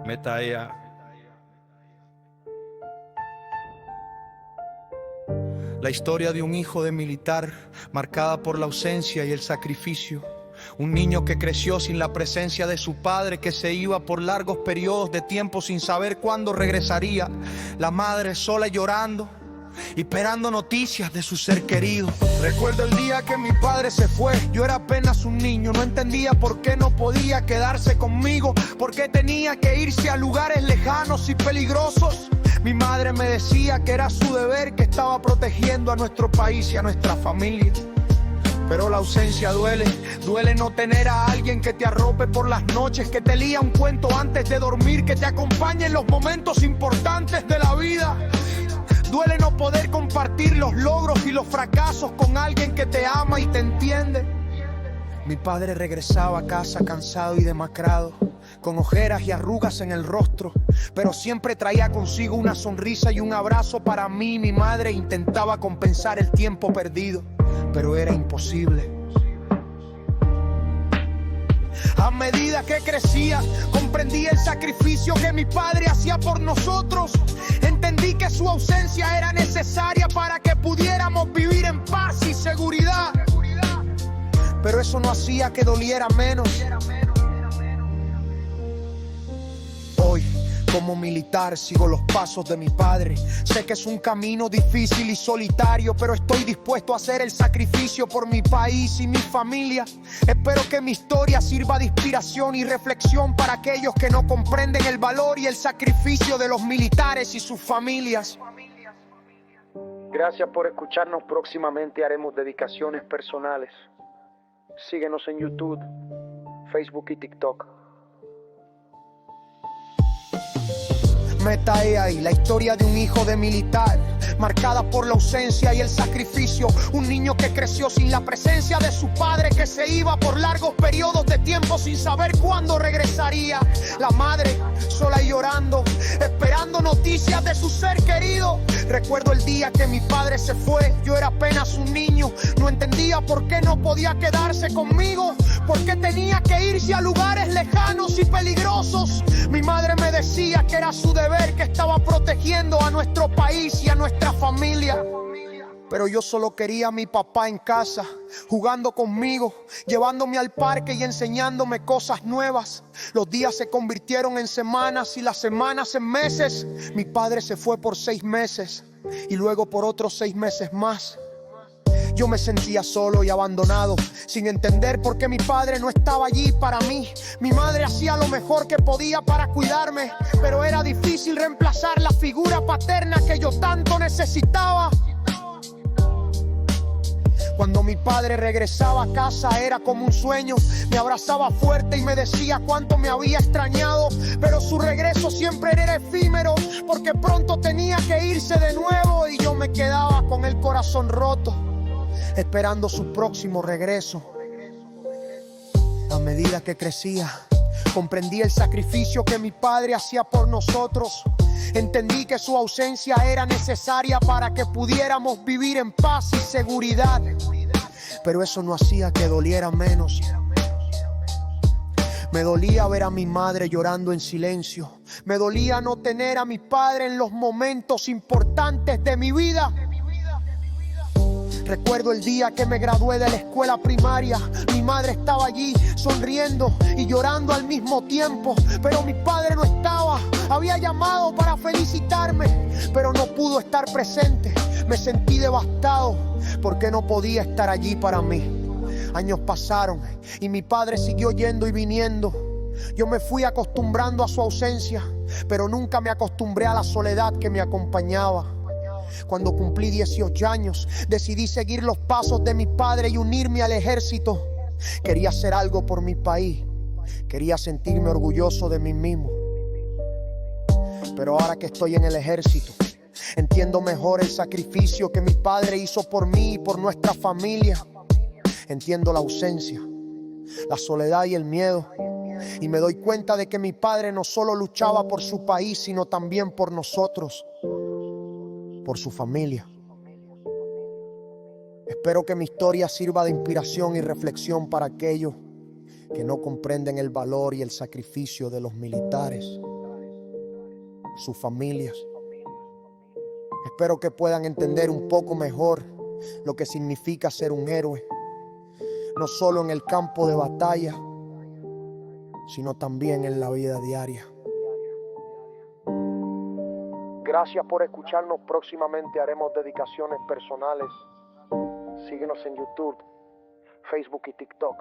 Metaya. La historia de un hijo de militar, marcada por la ausencia y el sacrificio. Un niño que creció sin la presencia de su padre, que se iba por largos periodos de tiempo sin saber cuándo regresaría. La madre sola llorando, esperando noticias de su ser querido. Recuerdo el día que mi padre se fue. Yo era apenas un niño, no entendía por qué no podía quedarse conmigo, por qué tenía que irse a lugares lejanos y peligrosos. Mi madre me decía que era su deber, que estaba protegiendo a nuestro país y a nuestra familia. Pero la ausencia duele, duele no tener a alguien que te arrope por las noches, que te lía un cuento antes de dormir, que te acompañe en los momentos importantes de la vida. Duele no poder compartir los logros y los fracasos con alguien que te ama y te entiende. Mi padre regresaba a casa cansado y demacrado, con ojeras y arrugas en el rostro, pero siempre traía consigo una sonrisa y un abrazo para mí. Mi madre intentaba compensar el tiempo perdido, pero era imposible. A medida que crecía, comprendí el sacrificio que mi padre hacía por nosotros. Entendí que su ausencia era necesaria para que pudiéramos vivir en paz y seguridad. Pero eso no hacía que doliera menos. Hoy, como militar, sigo los pasos de mi padre. Sé que es un camino difícil y solitario, pero estoy dispuesto a hacer el sacrificio por mi país y mi familia. Espero que mi historia sirva de inspiración y reflexión para aquellos que no comprenden el valor y el sacrificio de los militares y sus familias. Gracias por escucharnos. Próximamente haremos dedicaciones personales. Síguenos en YouTube, Facebook y TikTok. Metaya, la historia de un hijo de militar, marcada por la ausencia y el sacrificio. Un niño que creció sin la presencia de su padre, que se iba por largos periodos de tiempo sin saber cuándo regresaría. La madre sola y llorando, esperando noticias de su ser querido. Recuerdo el día que mi padre se fue. Yo era apenas un niño, no entendía por qué no podía quedarse conmigo, por qué tenía que irse a lugares lejanos y peligrosos. Mi madre me decía que era su deber, que estaba protegiendo a nuestro país y a nuestra familia. Pero yo solo quería a mi papá en casa, jugando conmigo, llevándome al parque y enseñándome cosas nuevas. Los días se convirtieron en semanas y las semanas en meses. Mi padre se fue por 6 meses y luego por otros 6 meses más. Yo me sentía solo y abandonado, sin entender por qué mi padre no estaba allí para mí. Mi madre hacía lo mejor que podía para cuidarme, pero era difícil reemplazar la figura paterna que yo tanto necesitaba. Cuando mi padre regresaba a casa era como un sueño. Me abrazaba fuerte y me decía cuánto me había extrañado, pero su regreso siempre era efímero, porque pronto tenía que irse de nuevo y yo me quedaba con el corazón roto, esperando su próximo regreso. A medida que crecía, comprendí el sacrificio que mi padre hacía por nosotros. Entendí que su ausencia era necesaria para que pudiéramos vivir en paz y seguridad. Pero eso no hacía que doliera menos. Me dolía ver a mi madre llorando en silencio. Me dolía no tener a mi padre en los momentos importantes de mi vida. Recuerdo el día que me gradué de la escuela primaria. Mi madre estaba allí sonriendo y llorando al mismo tiempo, pero mi padre no estaba. Había llamado para felicitarme, pero no pudo estar presente. Me sentí devastado porque no podía estar allí para mí. Años pasaron y mi padre siguió yendo y viniendo. Yo me fui acostumbrando a su ausencia, pero nunca me acostumbré a la soledad que me acompañaba. Cuando cumplí 18 años, decidí seguir los pasos de mi padre y unirme al ejército. Quería hacer algo por mi país, quería sentirme orgulloso de mí mismo. Pero ahora que estoy en el ejército, entiendo mejor el sacrificio que mi padre hizo por mí y por nuestra familia. Entiendo la ausencia, la soledad y el miedo, y me doy cuenta de que mi padre no solo luchaba por su país, sino también por nosotros, por su familia. Espero que mi historia sirva de inspiración y reflexión para aquellos que no comprenden el valor y el sacrificio de los militares. sus familias. Espero que puedan entender un poco mejor lo que significa ser un héroe, no solo en el campo de batalla, sino también en la vida diaria. Gracias por escucharnos. Próximamente haremos dedicaciones personales. Síguenos en YouTube, Facebook y TikTok.